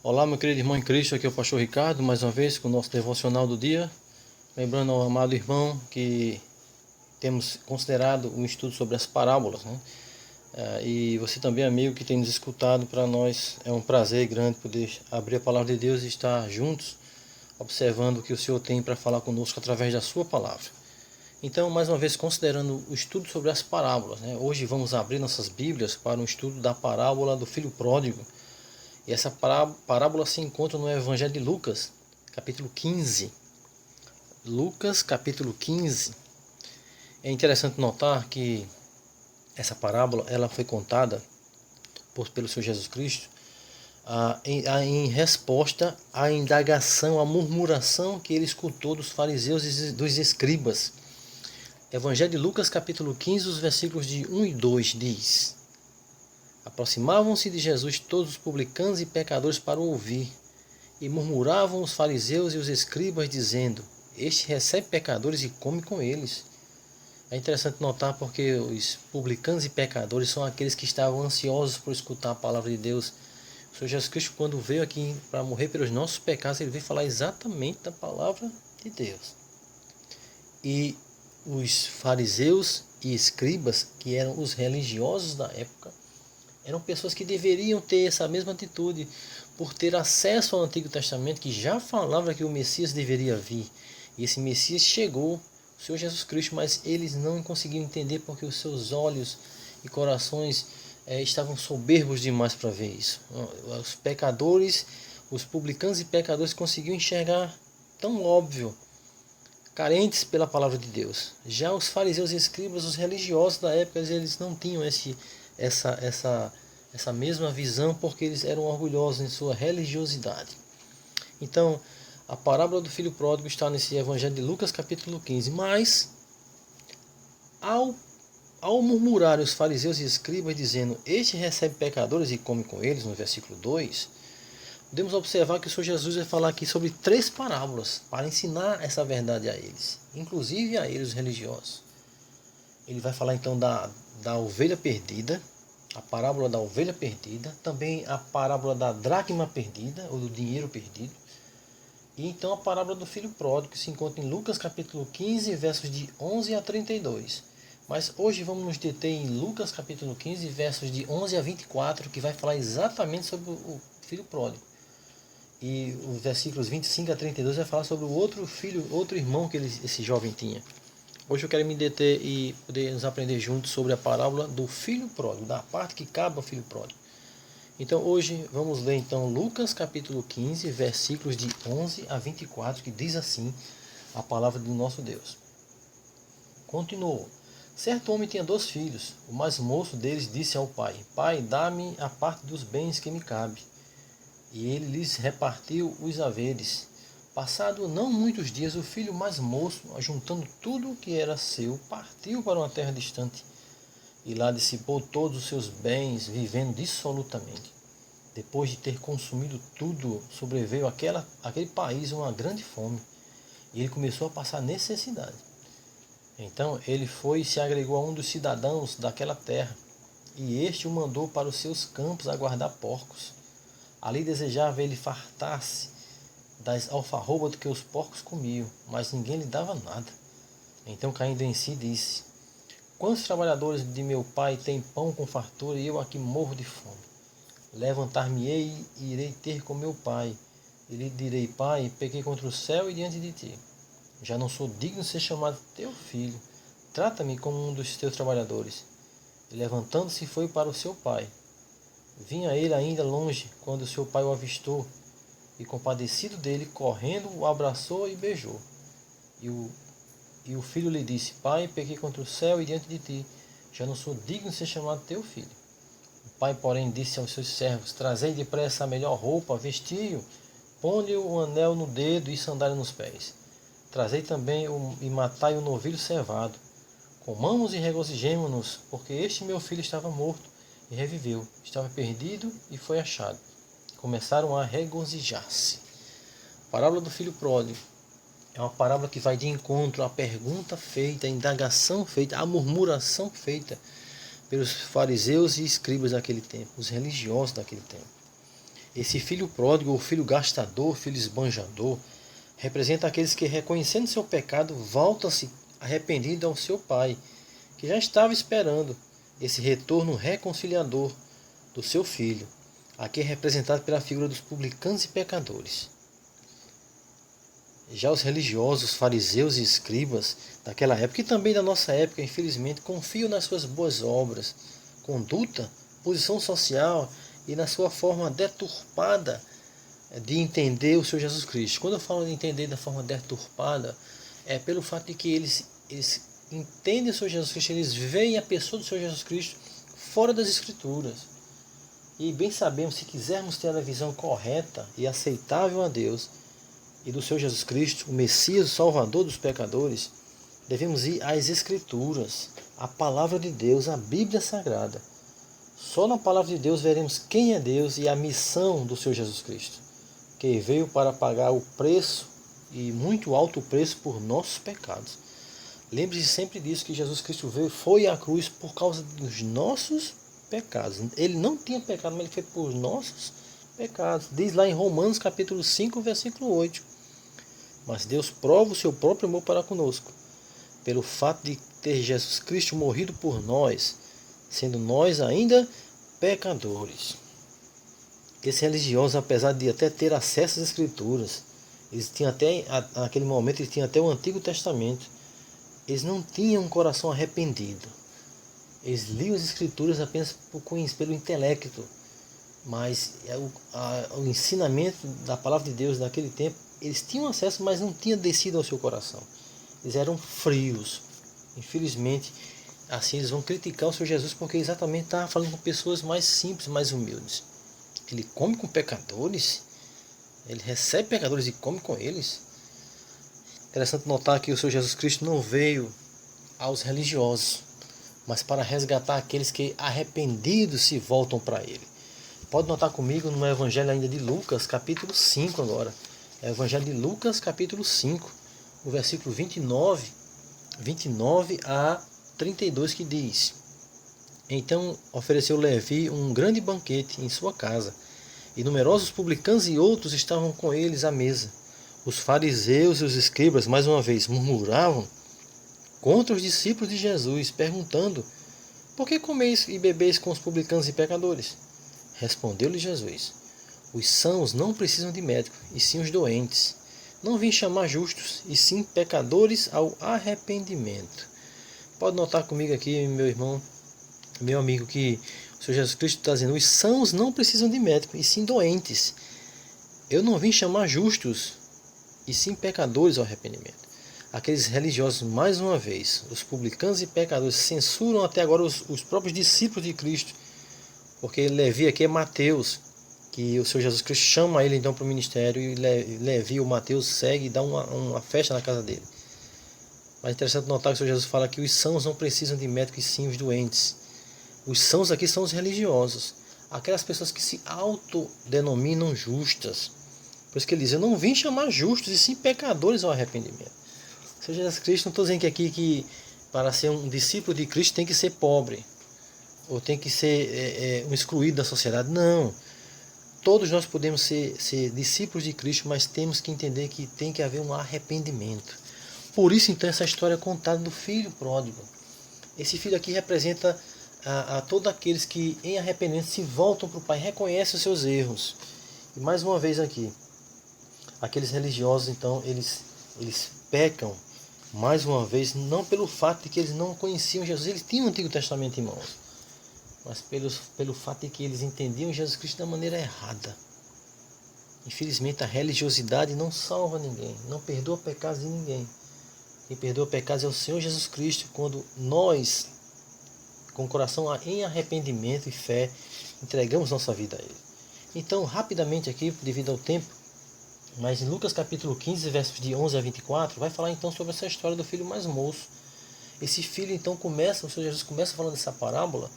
Olá, meu querido irmão em Cristo, aqui é o pastor Ricardo, mais uma vez com o nosso devocional do dia. Lembrando ao amado irmão que temos considerado um estudo sobre as parábolas, né? E você também, amigo, que tem nos escutado, para nós é um prazer grande poder abrir a palavra de Deus e estar juntos, observando o que o Senhor tem para falar conosco através da sua palavra. Então, mais uma vez, considerando o estudo sobre as parábolas, né? Hoje vamos abrir nossas Bíblias para um estudo da parábola do filho pródigo. E essa parábola se encontra no Evangelho de Lucas, capítulo 15. Lucas, capítulo 15. É interessante notar que essa parábola ela foi contada pelo Senhor Jesus Cristo em resposta à indagação, à murmuração que ele escutou dos fariseus e dos escribas. Evangelho de Lucas, capítulo 15, os versículos de 1 e 2 diz: Aproximavam-se de Jesus todos os publicanos e pecadores para o ouvir. E murmuravam os fariseus e os escribas, dizendo: Este recebe pecadores e come com eles. É interessante notar porque os publicanos e pecadores são aqueles que estavam ansiosos por escutar a palavra de Deus. O Senhor Jesus Cristo, quando veio aqui para morrer pelos nossos pecados, ele veio falar exatamente da palavra de Deus. E os fariseus e escribas, que eram os religiosos da época, eram pessoas que deveriam ter essa mesma atitude, por ter acesso ao Antigo Testamento, que já falava que o Messias deveria vir. E esse Messias chegou, o Senhor Jesus Cristo, mas eles não conseguiam entender porque os seus olhos e corações estavam soberbos demais para ver isso. Os pecadores, os publicanos e pecadores conseguiam enxergar tão óbvio, carentes pela palavra de Deus. Já os fariseus e escribas, os religiosos da época, eles não tinham essa mesma visão, porque eles eram orgulhosos em sua religiosidade. Então, a parábola do filho pródigo está nesse Evangelho de Lucas, capítulo 15. Mas, ao murmurar os fariseus e escribas, dizendo: Este recebe pecadores e come com eles, no versículo 2, podemos observar que o Senhor Jesus vai falar aqui sobre 3 parábolas para ensinar essa verdade a eles, inclusive a eles, os religiosos. Ele vai falar então da ovelha perdida, a parábola da ovelha perdida, também a parábola da dracma perdida, ou do dinheiro perdido, e então a parábola do filho pródigo, que se encontra em Lucas capítulo 15, versos de 11 a 32. Mas hoje vamos nos deter em Lucas capítulo 15, versos de 11 a 24, que vai falar exatamente sobre o filho pródigo. E os versículos 25 a 32 vai falar sobre o outro filho, outro irmão que esse jovem tinha. Hoje eu quero me deter e poder nos aprender juntos sobre a parábola do filho pródigo, da parte que cabe ao filho pródigo. Então hoje vamos ler então Lucas capítulo 15, versículos de 11 a 24, que diz assim a palavra do nosso Deus. Continuou: Certo homem tinha 2 filhos. O mais moço deles disse ao pai: Pai, dá-me a parte dos bens que me cabe. E ele lhes repartiu os haveres. Passado não muitos dias, o filho mais moço, ajuntando tudo o que era seu, partiu para uma terra distante, e lá dissipou todos os seus bens, vivendo dissolutamente. Depois de ter consumido tudo, sobreveio àquele país uma grande fome, e ele começou a passar necessidade. Então ele foi e se agregou a um dos cidadãos daquela terra, e este o mandou para os seus campos a guardar porcos. Ali desejava ele fartar-se das alfarrobas que os porcos comiam, mas ninguém lhe dava nada. Então, caindo em si, disse: Quantos trabalhadores de meu pai têm pão com fartura e eu aqui morro de fome? Levantar-me-ei e irei ter com meu pai. E lhe direi: Pai, pequei contra o céu e diante de ti. Já não sou digno de ser chamado teu filho. Trata-me como um dos teus trabalhadores. E levantando-se foi para o seu pai. Vinha ele ainda longe, quando seu pai o avistou, e compadecido dele, correndo, o abraçou e beijou. E o filho lhe disse: Pai, pequei contra o céu e diante de ti, já não sou digno de ser chamado teu filho. O pai, porém, disse aos seus servos: Trazei depressa a melhor roupa, vestiu, ponde-lhe um anel no dedo e sandália nos pés. Trazei também e matai o novilho cevado. Comamos e regozijemo-nos, porque este meu filho estava morto e reviveu, estava perdido e foi achado. Começaram a regozijar-se. A parábola do filho pródigo é uma parábola que vai de encontro à pergunta feita, à indagação feita, à murmuração feita pelos fariseus e escribas daquele tempo, os religiosos daquele tempo. Esse filho pródigo, ou filho gastador, filho esbanjador, representa aqueles que, reconhecendo seu pecado, voltam-se arrependidos ao seu pai, que já estava esperando esse retorno reconciliador do seu filho, aqui representado pela figura dos publicanos e pecadores. Já os religiosos, fariseus e escribas daquela época, e também da nossa época, infelizmente, confiam nas suas boas obras, conduta, posição social e na sua forma deturpada de entender o Senhor Jesus Cristo. Quando eu falo de entender da forma deturpada, é pelo fato de que eles entendem o Senhor Jesus Cristo, eles veem a pessoa do Senhor Jesus Cristo fora das Escrituras. E bem sabemos, se quisermos ter a visão correta e aceitável a Deus e do Senhor Jesus Cristo, o Messias, o Salvador dos pecadores, devemos ir às Escrituras, à Palavra de Deus, à Bíblia Sagrada. Só na Palavra de Deus veremos quem é Deus e a missão do Senhor Jesus Cristo, que veio para pagar o preço, e muito alto preço, por nossos pecados. Lembre-se sempre disso, que Jesus Cristo veio, foi à cruz por causa dos nossos pecados. Ele não tinha pecado, mas ele foi por nossos pecados. Diz lá em Romanos capítulo 5, versículo 8. Mas Deus prova o seu próprio amor para conosco, pelo fato de ter Jesus Cristo morrido por nós, sendo nós ainda pecadores. Esses religiosos, apesar de até ter acesso às Escrituras, eles tinham até, naquele momento, eles tinham até o Antigo Testamento, eles não tinham um coração arrependido. Eles liam as Escrituras apenas pelo intelecto, mas o ensinamento da Palavra de Deus naquele tempo, eles tinham acesso, mas não tinha descido ao seu coração. Eles eram frios. Infelizmente, assim eles vão criticar o Senhor Jesus, porque exatamente estava falando com pessoas mais simples, mais humildes. Ele come com pecadores, ele recebe pecadores e come com eles. Interessante notar que o Senhor Jesus Cristo não veio aos religiosos, mas para resgatar aqueles que arrependidos se voltam para ele. Pode notar comigo no Evangelho ainda de Lucas, capítulo 5 agora. Evangelho de Lucas, capítulo 5, o versículo 29 a 32, que diz: Então ofereceu Levi um grande banquete em sua casa, e numerosos publicanos e outros estavam com eles à mesa. Os fariseus e os escribas, mais uma vez, murmuravam contra os discípulos de Jesus, perguntando: Por que comeis e bebeis com os publicanos e pecadores? Respondeu-lhe Jesus: Os sãos não precisam de médico, e sim os doentes. Não vim chamar justos, e sim pecadores ao arrependimento. Pode notar comigo aqui, meu irmão, meu amigo, que o Senhor Jesus Cristo está dizendo: os sãos não precisam de médico, e sim doentes. Eu não vim chamar justos, e sim pecadores ao arrependimento. Aqueles religiosos, mais uma vez, os publicanos e pecadores, censuram até agora os próprios discípulos de Cristo, porque Levi aqui é Mateus, que o Senhor Jesus Cristo chama ele então para o ministério, e Levi, o Mateus, segue e dá uma festa na casa dele. Mas é interessante notar que o Senhor Jesus fala que os sãos não precisam de médico, e sim os doentes. Os sãos aqui são os religiosos, aquelas pessoas que se autodenominam justas. Por isso que ele diz: eu não vim chamar justos, e sim pecadores ao arrependimento. O Senhor Jesus Cristo, não estou dizendo que para ser um discípulo de Cristo tem que ser pobre, ou tem que ser um excluído da sociedade. Não. Todos nós podemos ser discípulos de Cristo, mas temos que entender que tem que haver um arrependimento. Por isso, então, essa história é contada do filho pródigo. Esse filho aqui representa a todos aqueles que, em arrependimento, se voltam para o Pai, reconhecem os seus erros. E mais uma vez aqui, aqueles religiosos, então, eles pecam, mais uma vez, não pelo fato de que eles não conheciam Jesus, eles tinham o Antigo Testamento em mãos, mas pelo fato de que eles entendiam Jesus Cristo da maneira errada. Infelizmente, a religiosidade não salva ninguém, não perdoa pecados de ninguém. Quem perdoa pecados é o Senhor Jesus Cristo, quando nós, com o coração em arrependimento e fé, entregamos nossa vida a Ele. Então, rapidamente aqui, devido ao tempo, mas em Lucas capítulo 15, versos de 11 a 24, vai falar então sobre essa história do filho mais moço. Esse filho então o Senhor Jesus começa falando dessa parábola,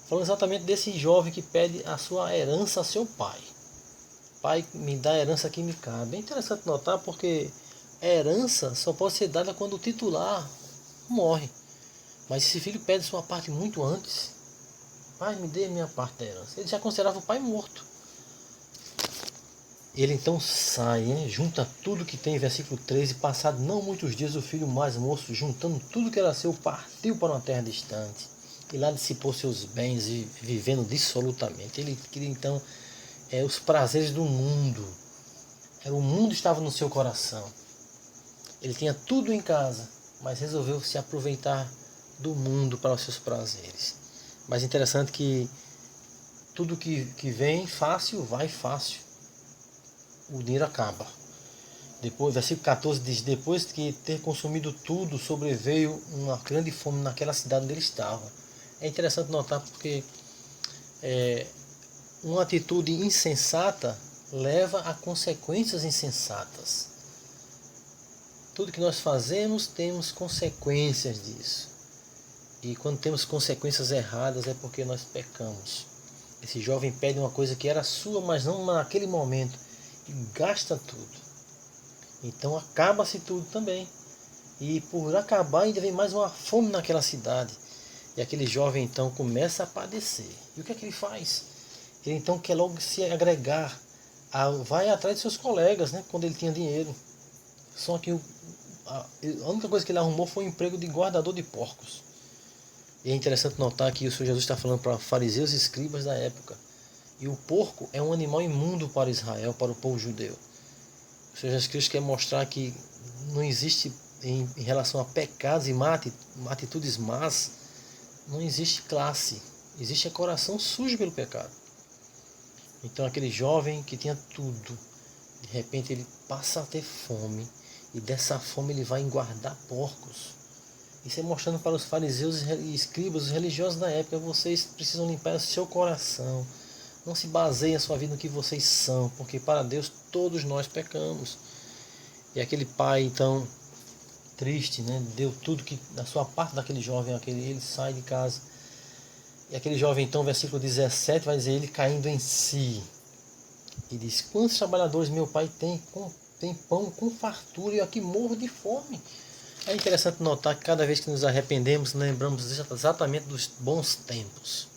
falando exatamente desse jovem que pede a sua herança a seu pai. Pai, me dá a herança que me cabe. É interessante notar, porque a herança só pode ser dada quando o titular morre. Mas esse filho pede sua parte muito antes. Pai, me dê a minha parte da herança. Ele já considerava o pai morto. Ele então sai, né? Junta tudo que tem, versículo 13, passado não muitos dias o filho mais moço, juntando tudo que era seu, partiu para uma terra distante, e lá dissipou seus bens e vivendo dissolutamente. Ele queria então os prazeres do mundo. O mundo estava no seu coração. Ele tinha tudo em casa, mas resolveu se aproveitar do mundo para os seus prazeres. Mas interessante que tudo que vem fácil, vai fácil. O dinheiro acaba. Depois, versículo 14 diz: depois que ter consumido tudo, sobreveio uma grande fome naquela cidade onde ele estava. É interessante notar porque uma atitude insensata leva a consequências insensatas. Tudo que nós fazemos temos consequências disso. E quando temos consequências erradas é porque nós pecamos. Esse jovem pede uma coisa que era sua, mas não naquele momento, e gasta tudo. Então acaba-se tudo também. E por acabar ainda vem mais uma fome naquela cidade. E aquele jovem então começa a padecer. E o que é que ele faz? Ele então quer logo se agregar, vai atrás de seus colegas, né, quando ele tinha dinheiro. Só que a única coisa que ele arrumou foi um emprego de guardador de porcos. E é interessante notar que o Senhor Jesus está falando para fariseus e escribas da época. E o porco é um animal imundo para Israel, para o povo judeu. O Senhor Jesus Cristo quer mostrar que não existe, em relação a pecados e atitudes más, não existe classe. Existe coração sujo pelo pecado. Então aquele jovem que tinha tudo, de repente ele passa a ter fome. E dessa fome ele vai engordar porcos. Isso é mostrando para os fariseus e escribas, os religiosos da época: vocês precisam limpar o seu coração. Não se baseiem a sua vida no que vocês são, porque para Deus todos nós pecamos. E aquele pai então, triste, né, deu tudo que da sua parte daquele jovem, ele sai de casa. E aquele jovem então, versículo 17, vai dizer: ele caindo em si, e diz: quantos trabalhadores meu pai tem pão com fartura e eu aqui morro de fome. É interessante notar que cada vez que nos arrependemos, lembramos exatamente dos bons tempos.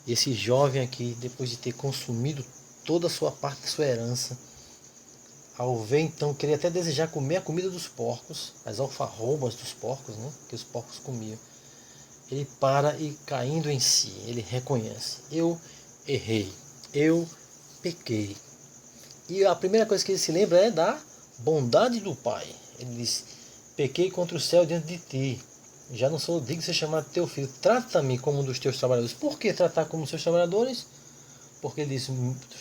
E esse jovem aqui, depois de ter consumido toda a sua parte da sua herança, ao ver então, queria até desejar comer a comida dos porcos, as alfarrobas dos porcos, né, que os porcos comiam. Ele para e, caindo em si, ele reconhece: eu errei, eu pequei. E a primeira coisa que ele se lembra é da bondade do Pai. Ele diz: pequei contra o céu diante de ti, já não sou digno de ser chamado teu filho, trata-me como um dos teus trabalhadores. Por que tratar como seus trabalhadores? Porque ele diz: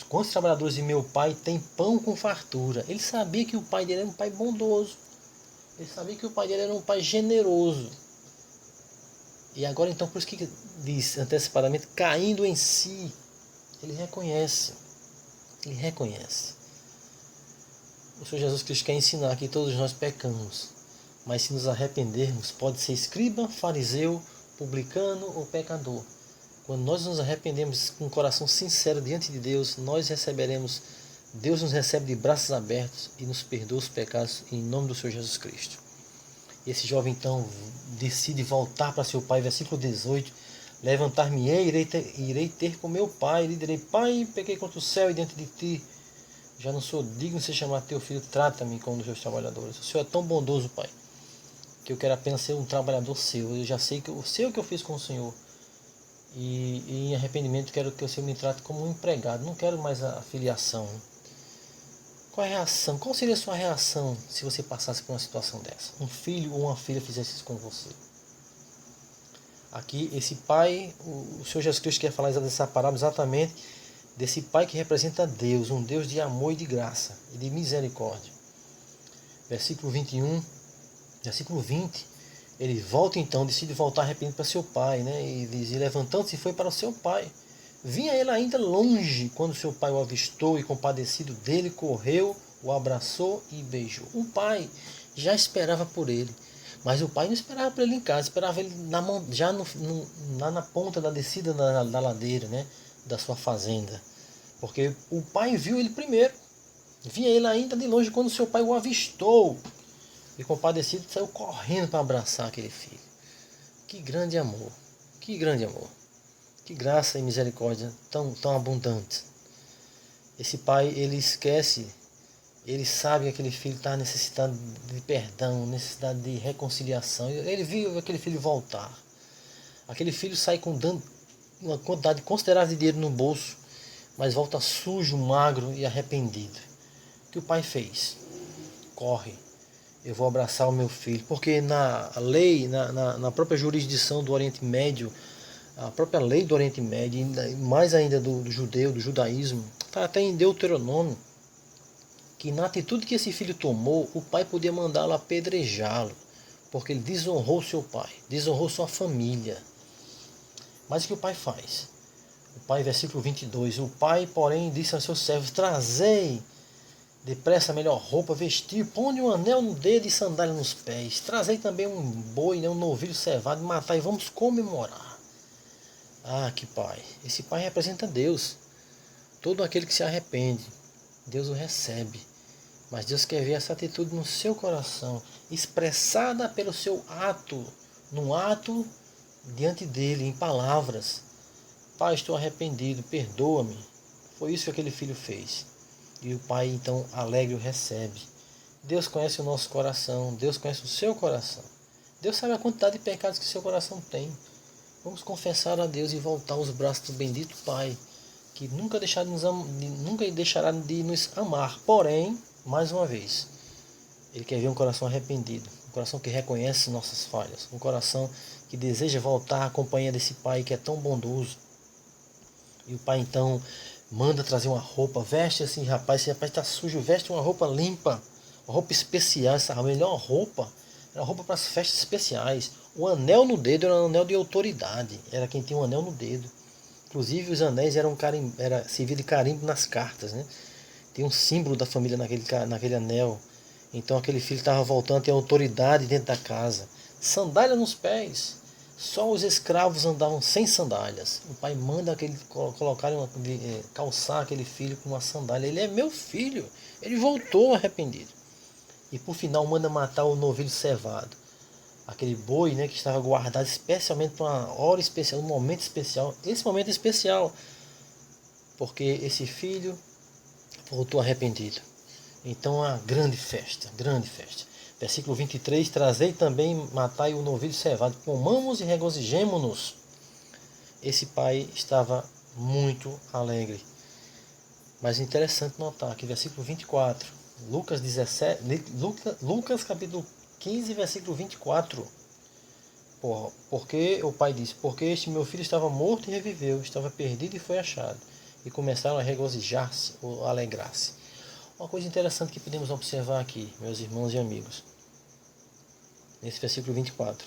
quantos trabalhadores de meu pai têm pão com fartura? Ele sabia que o pai dele era um pai bondoso, ele sabia que o pai dele era um pai generoso. E agora então, por isso que diz antecipadamente, caindo em si, ele reconhece. Ele reconhece. O Senhor Jesus Cristo quer ensinar que todos nós pecamos, mas se nos arrependermos, pode ser escriba, fariseu, publicano ou pecador. Quando nós nos arrependemos com um coração sincero diante de Deus, nós receberemos, Deus nos recebe de braços abertos e nos perdoa os pecados em nome do Senhor Jesus Cristo. E esse jovem então decide voltar para seu pai, versículo 18: levantar-me-ei, irei ter com meu pai, e lhe direi: pai, pequei contra o céu e diante de ti, já não sou digno de ser chamado teu filho, trata-me como um dos teus trabalhadores. O Senhor é tão bondoso, Pai, que eu quero apenas ser um trabalhador seu. Eu já sei que eu sei o que eu fiz com o Senhor. E em arrependimento quero que o Senhor me trate como um empregado. Não quero mais a filiação. Qual a reação? Qual seria a sua reação se você passasse por uma situação dessa? Um filho ou uma filha fizesse isso com você? Aqui, esse pai, o Senhor Jesus Cristo quer falar dessa parábola exatamente desse pai que representa Deus, um Deus de amor e de graça e de misericórdia. Versículo 21, versículo 20, ele volta então, decide voltar arrependido para seu pai, né? E diz: e levantando-se foi para o seu pai. Vinha ele ainda longe, quando seu pai o avistou e, compadecido dele, correu, o abraçou e beijou. O pai já esperava por ele, mas o pai não esperava por ele em casa, esperava ele já lá na ponta da descida da ladeira, né, da sua fazenda. Porque o pai viu ele primeiro. Vinha ele ainda de longe, quando seu pai o avistou e, compadecido, saiu correndo para abraçar aquele filho. Que grande amor, que grande amor. Que graça e misericórdia tão abundantes. Esse pai, ele esquece, ele sabe que aquele filho está necessitado de perdão, necessidade de reconciliação. Ele viu aquele filho voltar. Aquele filho sai dando uma quantidade considerável de dinheiro no bolso, mas volta sujo, magro e arrependido. O que o pai fez? Corre, eu vou abraçar o meu filho. Porque na lei, na própria jurisdição do Oriente Médio, a própria lei do Oriente Médio, e mais ainda do judeu, do judaísmo, está até em Deuteronômio, que na atitude que esse filho tomou, o pai podia mandá-lo apedrejá-lo, porque ele desonrou seu pai, desonrou sua família. Mas o que o pai faz? O pai, versículo 22, o pai, porém, disse aos seus servos: trazei depressa a melhor roupa, vestir, põe um anel no dedo e sandália nos pés. Trazei também um boi, um novilho cevado, matai e vamos comemorar. Ah, que pai! Esse pai representa Deus. Todo aquele que se arrepende, Deus o recebe. Mas Deus quer ver essa atitude no seu coração, expressada pelo seu ato, num ato diante dele, em palavras. Pai, estou arrependido, perdoa-me. Foi isso que aquele filho fez. E o pai, então, alegre o recebe. Deus conhece o nosso coração, Deus conhece o seu coração. Deus sabe a quantidade de pecados que o seu coração tem. Vamos confessar a Deus e voltar aos braços do bendito Pai, que nunca deixará de nos amar. Porém, mais uma vez, Ele quer ver um coração arrependido, um coração que reconhece nossas falhas, um coração que deseja voltar à companhia desse Pai que é tão bondoso. E o Pai então manda trazer uma roupa, veste assim, rapaz, esse rapaz está sujo, veste uma roupa limpa, uma roupa especial, essa melhor roupa, era uma roupa para as festas especiais. O anel no dedo era um anel de autoridade, era quem tinha um anel no dedo. Inclusive os anéis era servido de carimbo nas cartas, né? Tem um símbolo da família naquele anel. Então aquele filho estava voltando a ter autoridade dentro da casa. Sandália nos pés. Só os escravos andavam sem sandálias. O pai manda calçar aquele filho com uma sandália. Ele é meu filho. Ele voltou arrependido. E por final manda matar o novilho cevado. Aquele boi, né, que estava guardado especialmente para uma hora especial, um momento especial. Esse momento especial, porque esse filho voltou arrependido. Então, uma grande festa, grande festa. Versículo 23, trazei também, matai o novilho cevado, comamos e regozijemo-nos. Esse pai estava muito alegre. Mas é interessante notar que versículo 24, Lucas capítulo 15, versículo 24. Porque o pai disse: porque este meu filho estava morto e reviveu, estava perdido e foi achado. E começaram a regozijar-se ou alegrar-se. Uma coisa interessante que podemos observar aqui, meus irmãos e amigos, nesse versículo 24,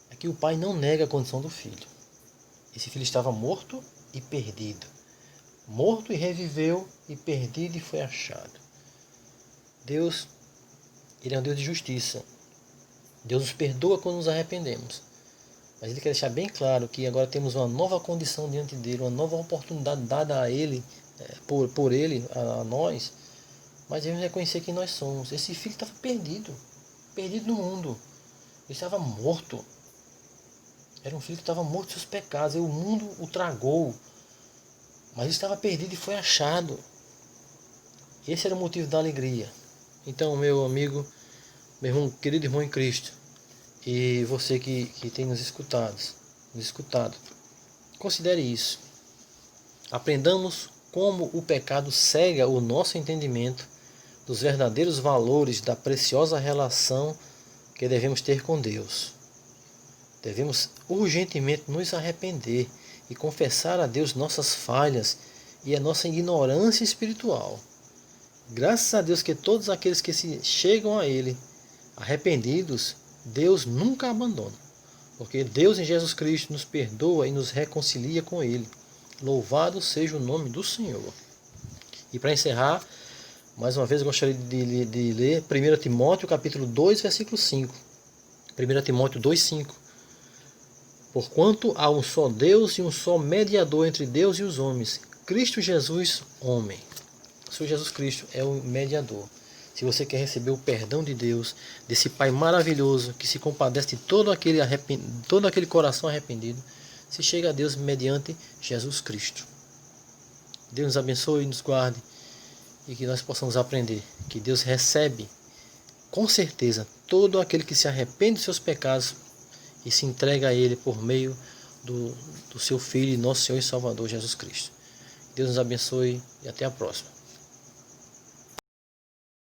é que o pai não nega a condição do filho. Esse filho estava morto e perdido. Morto e reviveu, e perdido e foi achado. Deus, Ele é um Deus de justiça. Deus nos perdoa quando nos arrependemos. Mas Ele quer deixar bem claro que agora temos uma nova condição diante dEle, uma nova oportunidade dada a Ele, por Ele, a nós. Mas devemos reconhecer quem nós somos. Esse filho estava perdido. Perdido no mundo. Ele estava morto. Era um filho que estava morto de seus pecados. E o mundo o tragou. Mas ele estava perdido e foi achado. Esse era o motivo da alegria. Então, meu amigo, meu irmão, querido irmão em Cristo, e você que tem nos escutado, considere isso. Aprendamos como o pecado cega o nosso entendimento dos verdadeiros valores da preciosa relação que devemos ter com Deus. Devemos urgentemente nos arrepender e confessar a Deus nossas falhas e a nossa ignorância espiritual. Graças a Deus que todos aqueles que se chegam a Ele arrependidos, Deus nunca abandona, porque Deus em Jesus Cristo nos perdoa e nos reconcilia com Ele. Louvado seja o nome do Senhor. E para encerrar, mais uma vez eu gostaria de ler 1 Timóteo capítulo 2, versículo 5. 1 Timóteo 2, 5. Porquanto há um só Deus e um só mediador entre Deus e os homens, Cristo Jesus, homem. O Senhor Jesus Cristo é o mediador. Se você quer receber o perdão de Deus, desse Pai maravilhoso, que se compadece de todo aquele coração arrependido, se chega a Deus mediante Jesus Cristo. Deus nos abençoe e nos guarde e que nós possamos aprender que Deus recebe com certeza todo aquele que se arrepende dos seus pecados e se entrega a Ele por meio do seu Filho, nosso Senhor e Salvador Jesus Cristo. Deus nos abençoe e até a próxima.